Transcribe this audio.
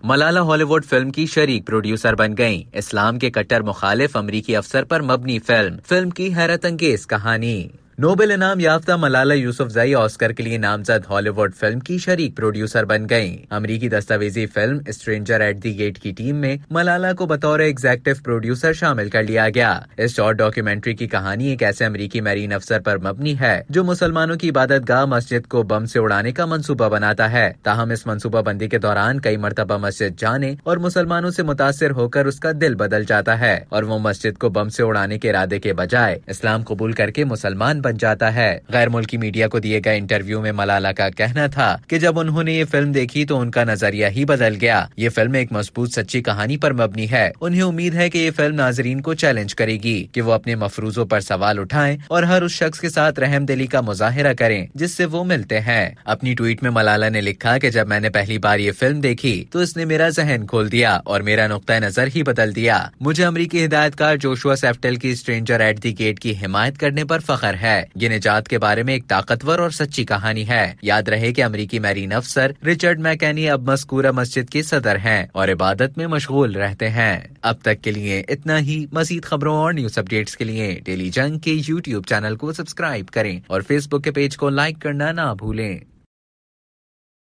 Malala Hollywood film की शरीक producer बन गईं। इस्लाम के कट्टर मुखालिफ अमरीकी अफसर पर मबनी फिल्म की हैरत अंगेज कहानी। नोबेल इनाम याफ्ता मलाला यूसुफजई ऑस्कर के लिए नामजद हॉलीवुड फिल्म की शरीक प्रोड्यूसर बन गईं। अमरीकी दस्तावेजी film Stranger at the Gate की टीम में मलाला को बतौर एग्जेक्टिव प्रोड्यूसर शामिल कर लिया गया। इस शॉर्ट डॉक्यूमेंट्री की कहानी एक ऐसे अमरीकी मैरीन अफसर पर मबनी है जो मुसलमानों की इबादतगाह मस्जिद को बम से उड़ाने का मंसूबा बनाता है। ताहम इस मंसूबाबंदी के दौरान कई मरतबा मस्जिद जाने और मुसलमानों से मुतासिर होकर उसका दिल बदल जाता है और वो मस्जिद को बम से उड़ाने के इरादे के बजाय इस्लाम कबूल करके मुसलमान बन जाता है। गैर मुल्की मीडिया को दिए गए इंटरव्यू में मलाला का कहना था कि जब उन्होंने ये फिल्म देखी तो उनका नजरिया ही बदल गया। ये फिल्म एक मजबूत सच्ची कहानी पर मबनी है। उन्हें उम्मीद है कि ये फिल्म नाजरीन को चैलेंज करेगी कि वो अपने मफरूजों पर सवाल उठाएं और हर उस शख्स के साथ रहमदिली का मुजाहिरा करें जिससे वो मिलते हैं। अपनी ट्वीट में मलाला ने लिखा कि जब मैंने पहली बार ये फिल्म देखी तो इसने मेरा जहन खोल दिया और मेरा नुक्ता नजर ही बदल दिया। मुझे अमरीकी हिदायतकार जोशुआ सेफ्टेल की स्ट्रेंजर एट द गेट की हिमायत करने पर फख्र है। ये निजात के बारे में एक ताकतवर और सच्ची कहानी है। याद रहे कि अमरीकी मैरीन अफसर रिचर्ड मैकेनी अब मस्कूरा मस्जिद के सदर हैं और इबादत में मशगूल रहते हैं। अब तक के लिए इतना ही। मजीद खबरों और न्यूज अपडेट्स के लिए डेली जंग के YouTube चैनल को सब्सक्राइब करें और Facebook के पेज को लाइक करना ना भूलें।